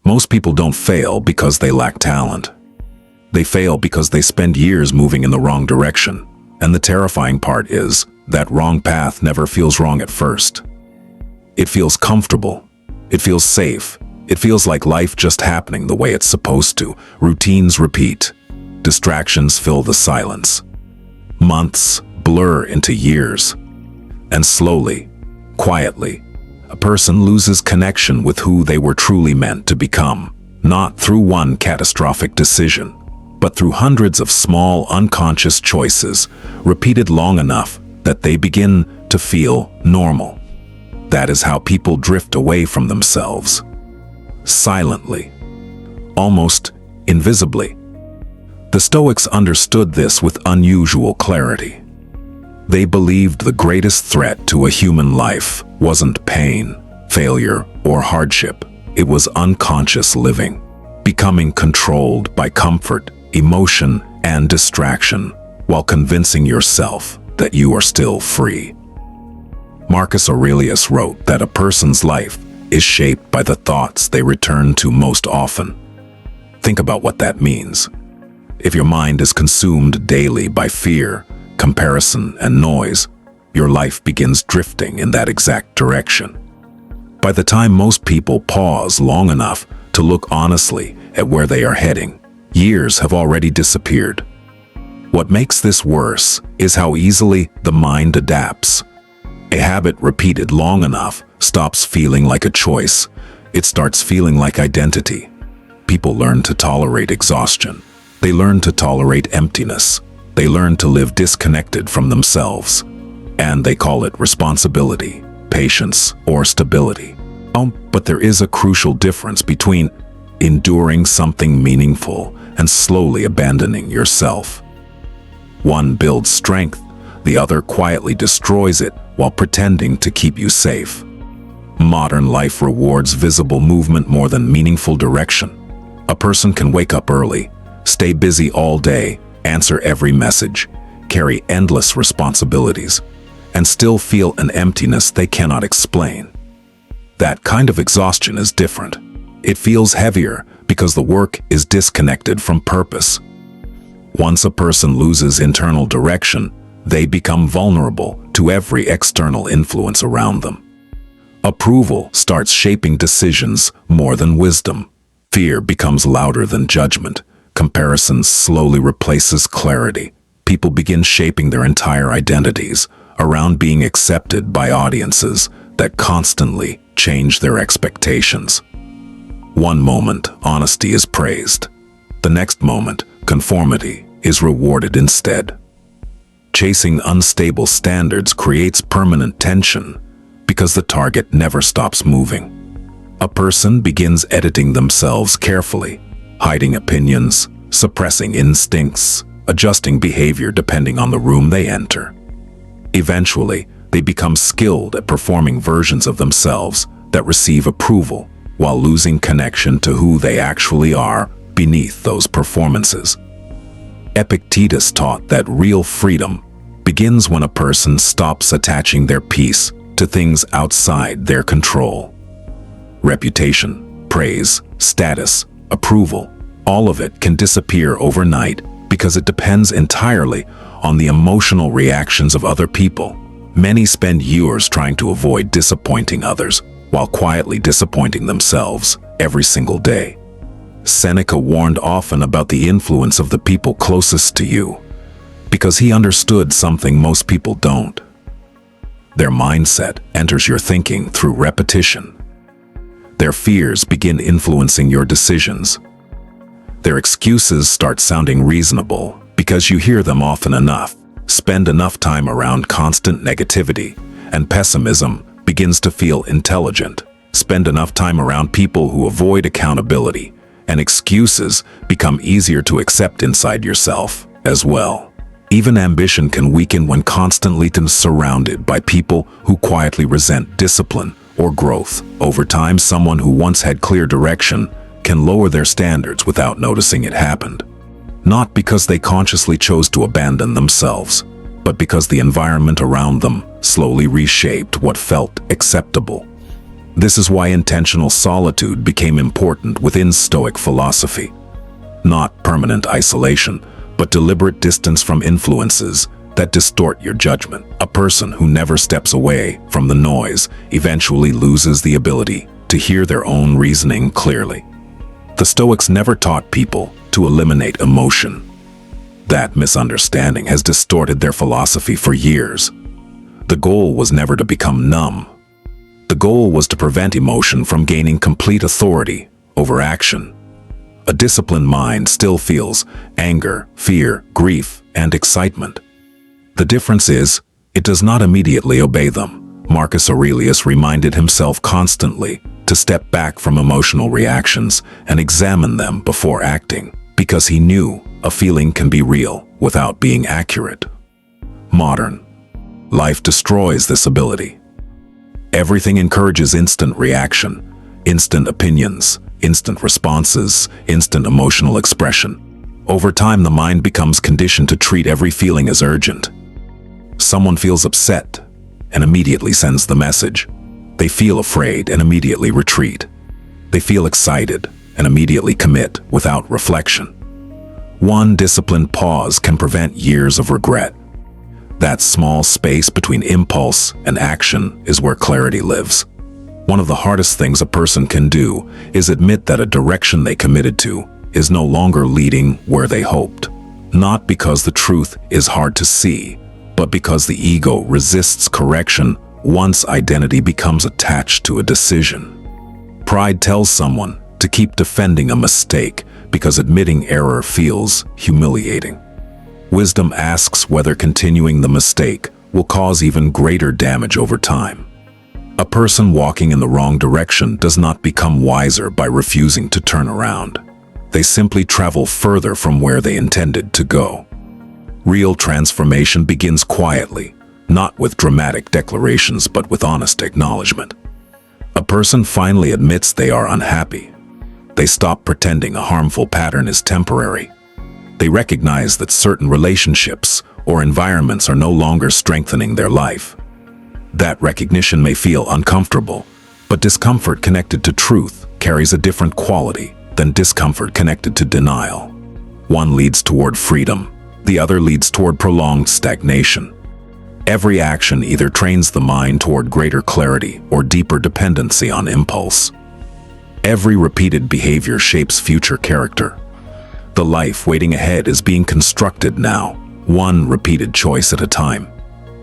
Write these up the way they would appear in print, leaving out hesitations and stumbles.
Most people don't fail because they lack talent. They fail because they spend years moving in the wrong direction. And the terrifying part is that wrong path never feels wrong at first. It feels comfortable. It feels safe. It feels like life just happening the way it's supposed to. Routines repeat. Distractions fill the silence. Months blur into years. And slowly, quietly, a person loses connection with who they were truly meant to become. Not through one catastrophic decision, but through hundreds of small, unconscious choices, repeated long enough that they begin to feel normal. That is how people drift away from themselves. Silently. Almost invisibly. The Stoics understood this with unusual clarity. They believed the greatest threat to a human life wasn't pain, failure, or hardship. It was unconscious living, becoming controlled by comfort, emotion, and distraction, while convincing yourself that you are still free. Marcus Aurelius wrote that a person's life is shaped by the thoughts they return to most often. Think about what that means. If your mind is consumed daily by fear, comparison, and noise, your life begins drifting in that exact direction. By the time most people pause long enough to look honestly at where they are heading, years have already disappeared. What makes this worse is how easily the mind adapts. A habit repeated long enough stops feeling like a choice. It starts feeling like identity. People learn to tolerate exhaustion. They learn to tolerate emptiness. They learn to live disconnected from themselves. And they call it responsibility, patience, or stability. But there is a crucial difference between enduring something meaningful and slowly abandoning yourself. One builds strength, the other quietly destroys it while pretending to keep you safe. Modern life rewards visible movement more than meaningful direction. A person can wake up early, stay busy all day, answer every message, carry endless responsibilities, and still feel an emptiness they cannot explain. That kind of exhaustion is different. It feels heavier because the work is disconnected from purpose. Once a person loses internal direction, they become vulnerable to every external influence around them. Approval starts shaping decisions more than wisdom. Fear becomes louder than judgment. Comparison slowly replaces clarity. People begin shaping their entire identities around being accepted by audiences that constantly change their expectations. One moment, honesty is praised. The next moment, conformity is rewarded instead. Chasing unstable standards creates permanent tension because the target never stops moving. A person begins editing themselves carefully, hiding opinions, suppressing instincts, adjusting behavior depending on the room they enter. Eventually, they become skilled at performing versions of themselves that receive approval, while losing connection to who they actually are beneath those performances. Epictetus taught that real freedom begins when a person stops attaching their peace to things outside their control. Reputation, praise, status, approval, all of it can disappear overnight because it depends entirely on the emotional reactions of other people. Many spend years trying to avoid disappointing others while quietly disappointing themselves every single day. Seneca warned often about the influence of the people closest to you because he understood something most people don't. Their mindset enters your thinking through repetition. Their fears begin influencing your decisions. Their excuses start sounding reasonable because you hear them often enough, spend enough time around constant negativity, and pessimism begins to feel intelligent. Spend enough time around people who avoid accountability, and excuses become easier to accept inside yourself as well. Even ambition can weaken when constantly surrounded by people who quietly resent discipline or growth. Over time, someone who once had clear direction can lower their standards without noticing it happened. Not because they consciously chose to abandon themselves, but because the environment around them slowly reshaped what felt acceptable. This is why intentional solitude became important within Stoic philosophy. Not permanent isolation, but deliberate distance from influences that distort your judgment. A person who never steps away from the noise eventually loses the ability to hear their own reasoning clearly. The Stoics never taught people to eliminate emotion. That misunderstanding has distorted their philosophy for years. The goal was never to become numb. The goal was to prevent emotion from gaining complete authority over action. A disciplined mind still feels anger, fear, grief, and excitement. The difference is, it does not immediately obey them. Marcus Aurelius reminded himself constantly to step back from emotional reactions and examine them before acting, because he knew a feeling can be real without being accurate. Modern life destroys this ability. Everything encourages instant reaction, instant opinions, instant responses, instant emotional expression. Over time, the mind becomes conditioned to treat every feeling as urgent. Someone feels upset and immediately sends the message. They feel afraid and immediately retreat. They feel excited and immediately commit without reflection. One disciplined pause can prevent years of regret. That small space between impulse and action is where clarity lives. One of the hardest things a person can do is admit that a direction they committed to is no longer leading where they hoped. Not because the truth is hard to see, but because the ego resists correction once identity becomes attached to a decision. Pride tells someone to keep defending a mistake because admitting error feels humiliating. Wisdom asks whether continuing the mistake will cause even greater damage over time. A person walking in the wrong direction does not become wiser by refusing to turn around. They simply travel further from where they intended to go. Real transformation begins quietly, not with dramatic declarations but with honest acknowledgement. A person finally admits they are unhappy. They stop pretending a harmful pattern is temporary. They recognize that certain relationships or environments are no longer strengthening their life. That recognition may feel uncomfortable, but discomfort connected to truth carries a different quality than discomfort connected to denial. One leads toward freedom, the other leads toward prolonged stagnation. Every action either trains the mind toward greater clarity or deeper dependency on impulse. Every repeated behavior shapes future character. The life waiting ahead is being constructed now, one repeated choice at a time.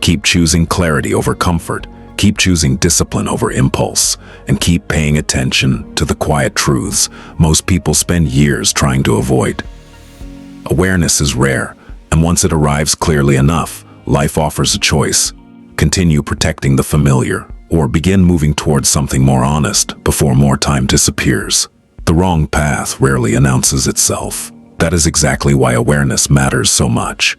Keep choosing clarity over comfort, keep choosing discipline over impulse, and keep paying attention to the quiet truths most people spend years trying to avoid. Awareness is rare, and once it arrives clearly enough, life offers a choice. Continue protecting the familiar, or begin moving towards something more honest before more time disappears. The wrong path rarely announces itself. That is exactly why awareness matters so much.